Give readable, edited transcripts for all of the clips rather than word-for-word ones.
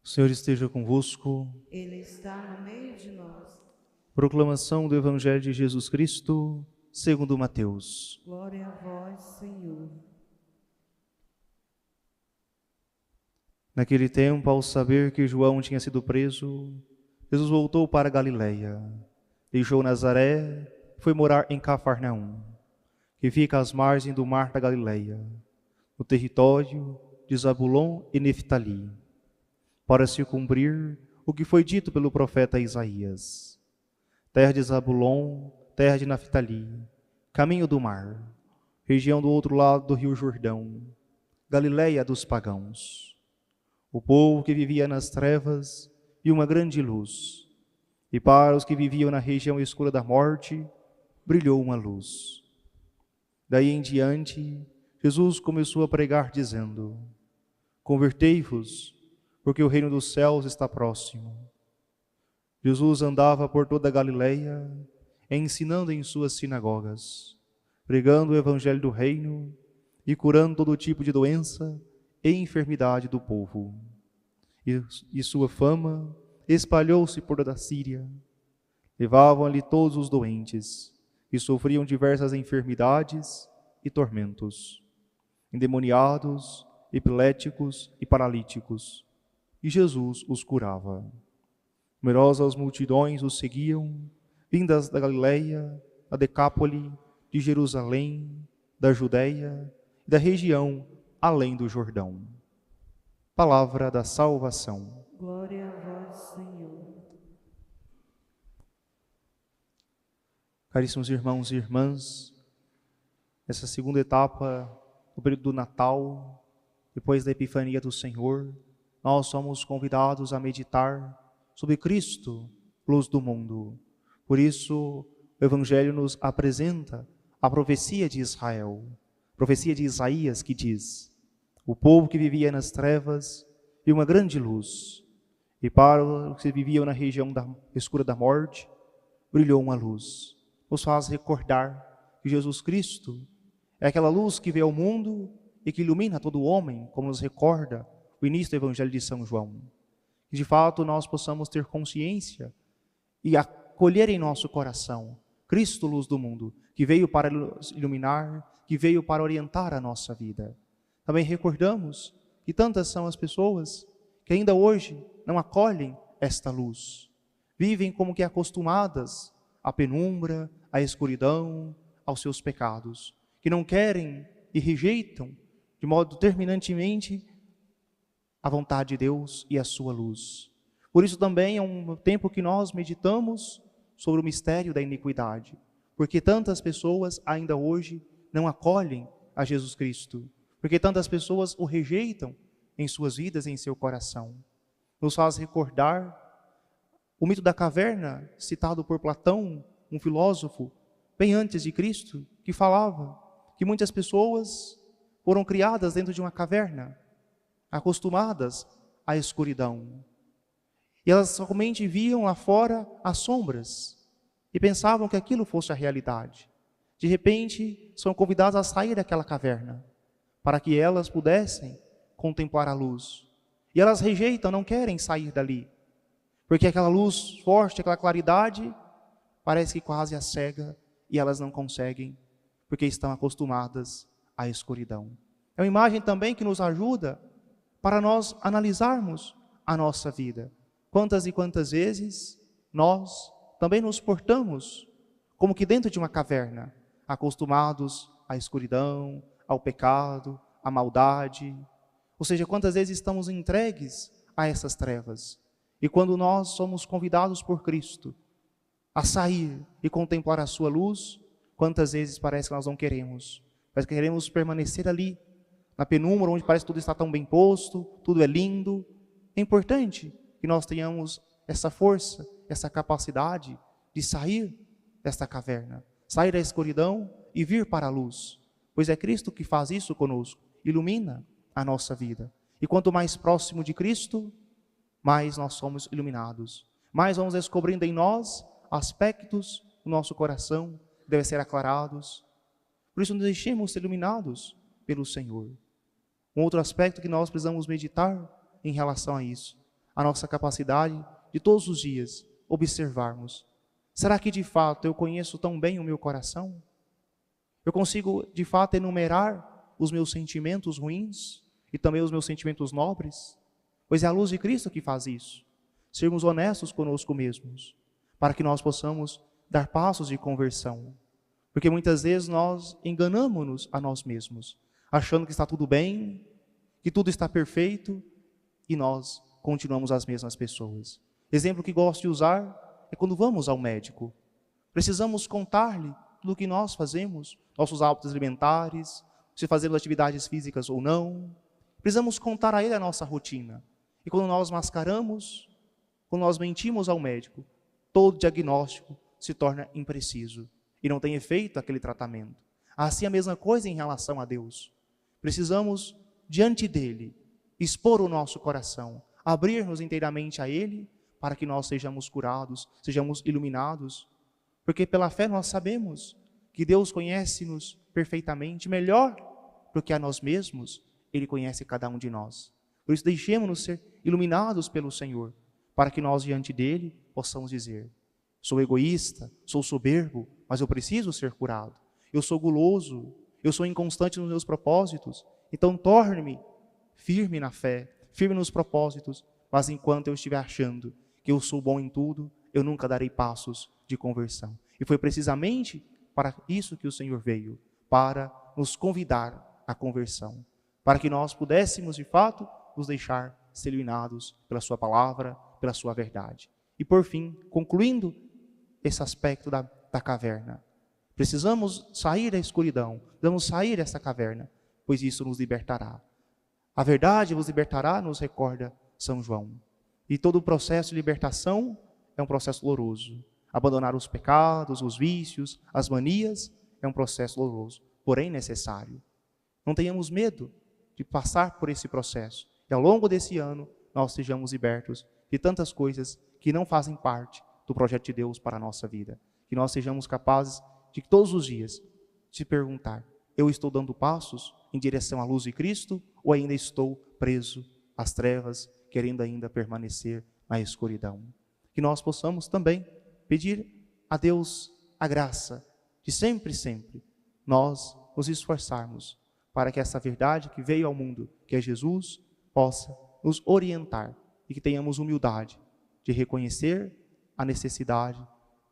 O Senhor esteja convosco. Ele está no meio de nós. Proclamação do Evangelho de Jesus Cristo, segundo Mateus. Glória a vós, Senhor. Naquele tempo, ao saber que João tinha sido preso, Jesus voltou para Galiléia. Deixou Nazaré, foi morar em Cafarnaum, que fica às margens do mar da Galiléia, no território de Zabulon e Neftali, para se cumprir o que foi dito pelo profeta Isaías. Terra de Zabulon, terra de Neftali, caminho do mar, região do outro lado do rio Jordão, Galiléia dos pagãos. O povo que vivia nas trevas viu uma grande luz, e para os que viviam na região escura da morte, brilhou uma luz. Daí em diante, Jesus começou a pregar dizendo: convertei-vos, porque o reino dos céus está próximo. Jesus andava por toda a Galiléia, ensinando em suas sinagogas, pregando o evangelho do reino e curando todo tipo de doença e enfermidade do povo. E sua fama espalhou-se por toda a Síria. Levavam ali todos os doentes, que sofriam diversas enfermidades e tormentos, endemoniados, epiléticos e paralíticos, e Jesus os curava. Numerosas multidões os seguiam, vindas da Galiléia, da Decápole, de Jerusalém, da Judéia e da região além do Jordão. Palavra da salvação. Glória a vós, Senhor. Caríssimos irmãos e irmãs, essa segunda etapa do período do Natal, depois da Epifania do Senhor, nós somos convidados a meditar sobre Cristo, luz do mundo. Por isso, o Evangelho nos apresenta a profecia de Israel, a profecia de Isaías, que diz: o povo que vivia nas trevas viu uma grande luz, e para os que viviam na região escura da morte, brilhou uma luz. Nos faz recordar que Jesus Cristo é aquela luz que veio ao mundo e que ilumina todo homem, como nos recorda o início do Evangelho de São João. Que de fato nós possamos ter consciência e acolher em nosso coração Cristo, luz do mundo, que veio para iluminar, que veio para orientar a nossa vida. Também recordamos que tantas são as pessoas que ainda hoje não acolhem esta luz. Vivem como que acostumadas à penumbra, à escuridão, aos seus pecados, que não querem e rejeitam de modo terminantemente a vontade de Deus e a sua luz. Por isso também é um tempo que nós meditamos sobre o mistério da iniquidade, porque tantas pessoas ainda hoje não acolhem a Jesus Cristo, porque tantas pessoas o rejeitam em suas vidas e em seu coração. Nos faz recordar o mito da caverna, citado por Platão, um filósofo, bem antes de Cristo, que falava que muitas pessoas foram criadas dentro de uma caverna, acostumadas à escuridão. E elas somente viam lá fora as sombras e pensavam que aquilo fosse a realidade. De repente, são convidadas a sair daquela caverna, para que elas pudessem contemplar a luz. E elas rejeitam, não querem sair dali, porque aquela luz forte, aquela claridade, parece que quase as cega e elas não conseguem, porque estão acostumadas à escuridão. É uma imagem também que nos ajuda para nós analisarmos a nossa vida. Quantas e quantas vezes nós também nos portamos como que dentro de uma caverna, acostumados à escuridão, ao pecado, à maldade. Ou seja, quantas vezes estamos entregues a essas trevas. E quando nós somos convidados por Cristo a sair e contemplar a sua luz, quantas vezes parece que nós não queremos. Parece que queremos permanecer ali, na penumbra, onde parece que tudo está tão bem posto, tudo é lindo. É importante que nós tenhamos essa força, essa capacidade de sair desta caverna, sair da escuridão e vir para a luz. Pois é Cristo que faz isso conosco, ilumina a nossa vida. E quanto mais próximo de Cristo, mais nós somos iluminados. Mais vamos descobrindo em nós aspectos do nosso coração que devem ser aclarados. Por isso, nos deixemos ser iluminados pelo Senhor. Um outro aspecto que nós precisamos meditar em relação a isso, a nossa capacidade de todos os dias observarmos: será que de fato eu conheço tão bem o meu coração? Eu consigo de fato enumerar os meus sentimentos ruins e também os meus sentimentos nobres? Pois é a luz de Cristo que faz isso. Sermos honestos conosco mesmos, para que nós possamos dar passos de conversão. Porque muitas vezes nós enganamos-nos a nós mesmos, achando que está tudo bem, que tudo está perfeito, e nós continuamos as mesmas pessoas. Exemplo que gosto de usar é quando vamos ao médico. Precisamos contar-lhe tudo o que nós fazemos, nossos hábitos alimentares, se fazemos atividades físicas ou não. Precisamos contar a ele a nossa rotina. E quando nós mascaramos, quando nós mentimos ao médico, todo diagnóstico se torna impreciso e não tem efeito aquele tratamento. Assim a mesma coisa em relação a Deus. Precisamos, diante dele, expor o nosso coração, abrir-nos inteiramente a ele, para que nós sejamos curados, sejamos iluminados. Porque pela fé nós sabemos que Deus conhece-nos perfeitamente, melhor do que a nós mesmos, ele conhece cada um de nós. Por isso deixemos-nos ser iluminados pelo Senhor, para que nós diante dele possamos dizer: sou egoísta, sou soberbo, mas eu preciso ser curado. Eu sou guloso, eu sou inconstante nos meus propósitos, então torne-me firme na fé, firme nos propósitos, mas enquanto eu estiver achando que eu sou bom em tudo, eu nunca darei passos de conversão. E foi precisamente para isso que o Senhor veio, para nos convidar à conversão, para que nós pudéssemos de fato nos deixar ser iluminados pela sua palavra, pela sua verdade. E por fim, concluindo esse aspecto da caverna, precisamos sair da escuridão, precisamos sair dessa caverna, pois isso nos libertará. A verdade nos libertará, nos recorda São João. E todo o processo de libertação é um processo doloroso. Abandonar os pecados, os vícios, as manias, é um processo doloroso, porém necessário. Não tenhamos medo de passar por esse processo. E ao longo desse ano, nós sejamos libertos de tantas coisas que não fazem parte do projeto de Deus para a nossa vida. Que nós sejamos capazes de todos os dias se perguntar: eu estou dando passos em direção à luz de Cristo ou ainda estou preso às trevas, querendo ainda permanecer na escuridão? Que nós possamos também pedir a Deus a graça de sempre, sempre, nós nos esforçarmos para que essa verdade que veio ao mundo, que é Jesus, possa nos orientar e que tenhamos humildade de reconhecer a necessidade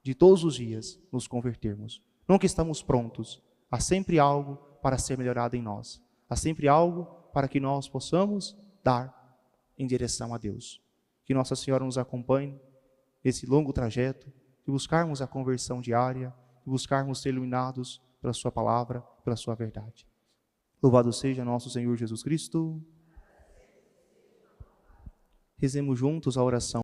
de todos os dias nos convertermos. Nunca estamos prontos, há sempre algo para ser melhorado em nós, há sempre algo para que nós possamos dar em direção a Deus. Que Nossa Senhora nos acompanhe nesse longo trajeto, de buscarmos a conversão diária, de buscarmos ser iluminados pela sua palavra, pela sua verdade. Louvado seja nosso Senhor Jesus Cristo. Rezemos juntos a oração